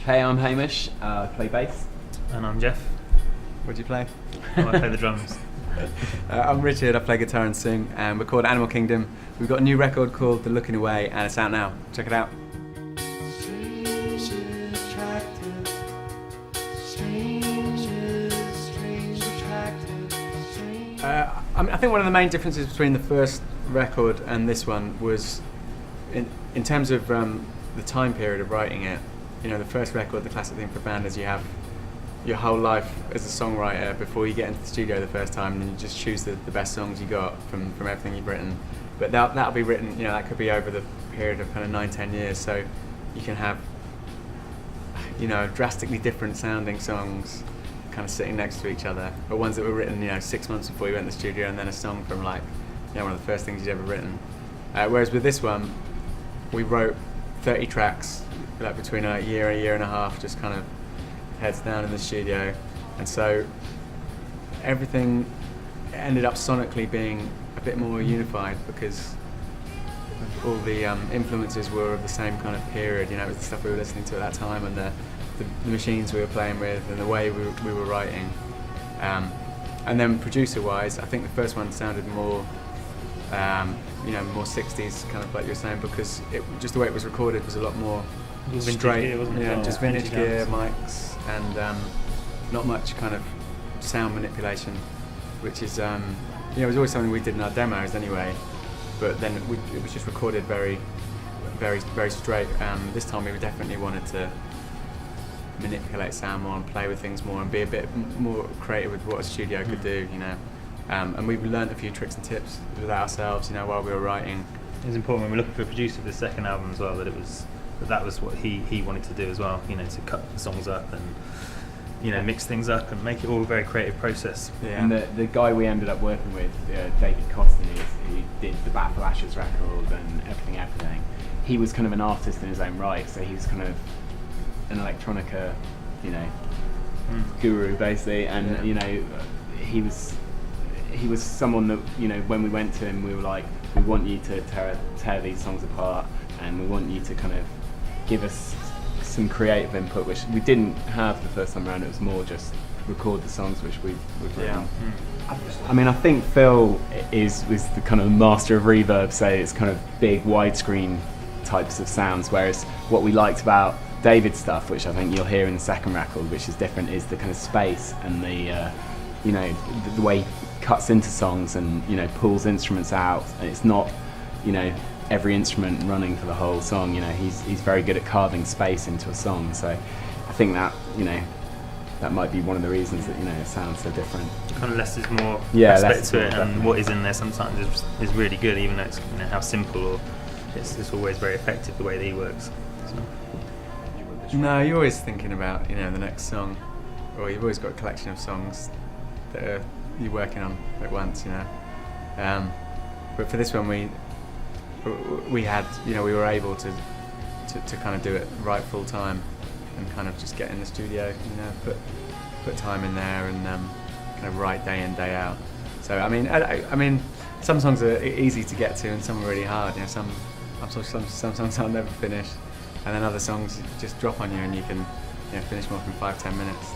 Hey, I'm Hamish, I play bass. And I'm Jeff. What do you play? I play the drums. I'm Richard, I play guitar and sing, and we're called Animal Kingdom. We've got a new record called The Looking Away, and it's out now. Check it out. I think one of the main differences between the first record and this one was in terms of the time period of writing it. You know, the first record, the classic thing for a band is you have your whole life as a songwriter before you get into the studio the first time, and you just choose the best songs you got from everything you've written. But that'll be written, you know, that could be over the period of kind of 9-10 years, so you can have, you know, drastically different sounding songs kind of sitting next to each other, but ones that were written, you know, 6 months before you went to the studio, and then a song from, like, you know, one of the first things you'd ever written. Whereas with this one, we wrote 30 tracks, like between a year and a half, just kind of heads down in the studio, and so everything ended up sonically being a bit more unified because all the influences were of the same kind of period. You know, it was the stuff we were listening to at that time, and the machines we were playing with, and the way we were writing. And then producer-wise, I think the first one sounded more, you know, more 60s, kind of like you were saying, because just the way it was recorded was a lot more straight, gear, wasn't it? Yeah, just vintage gear, amps. mics, and not much kind of sound manipulation, which is, you know, it was always something we did in our demos anyway, but then it was just recorded very, very, very straight. This time we definitely wanted to manipulate sound more and play with things more and be a bit more creative with what a studio could do, you know. And we learned a few tricks and tips with ourselves, you know, while we were writing. It was important when we were looking for a producer for the second album as well, that was what he wanted to do as well, you know, to cut the songs up and, you know, mix things up and make it all a very creative process. Yeah. And the guy we ended up working with, David Costin, who did the Bat for Ashes record and everything, he was kind of an artist in his own right, so he was kind of an electronica, you know, guru basically, and you know, he was someone that, you know, when we went to him, we were like, we want you to tear these songs apart, and we want you to kind of give us some creative input, which we didn't have the first time around. It was more just record the songs which we've written. Yeah. I mean, I think Phil was the kind of master of reverb, so it's kind of big widescreen types of sounds, whereas what we liked about David's stuff, which I think you'll hear in the second record, which is different, is the kind of space and the you know, the way he cuts into songs and, you know, pulls instruments out, and it's not, you know, every instrument running for the whole song. You know, he's very good at carving space into a song, so I think that, you know, that might be one of the reasons that, you know, it sounds so different. Kind of less is more aspect aspect to it, and what is in there sometimes is really good, even though it's, you know, how simple, or it's always very effective the way that he works. So. No, you're always thinking about, you know, the next song, or you've always got a collection of songs that you're working on at once, you know. But for this one, we had, you know, we were able to kind of do it right full time, and kind of just get in the studio, you know, put time in there, and kind of write day in, day out. So I mean, some songs are easy to get to, and some are really hard. You know, some songs I'll never finish, and then other songs just drop on you, and you can, you know, finish more from 5-10 minutes.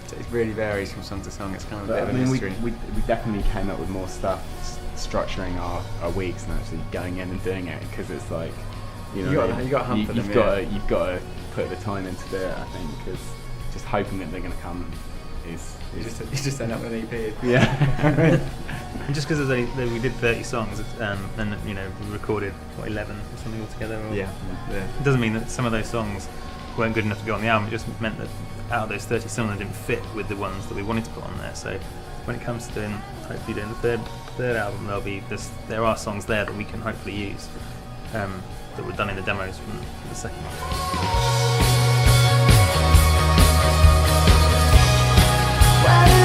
So it really varies from song to song. It's kind of a bit of a mystery. We definitely came up with more stuff, structuring our weeks and actually going in and doing it, because it's like, you know, you got you've got to put the time in to do it, I think, because just hoping that they're going to come is you just end up with an EP. Yeah. And just because we did 30 songs, and you know, we recorded 11 or something altogether. Yeah. It doesn't mean that some of those songs weren't good enough to go on the album. It just meant that out of those 30, some of them didn't fit with the ones that we wanted to put on there. So when it comes to hopefully doing the third album, there are songs there that we can hopefully use, that were done in the demos from the second one.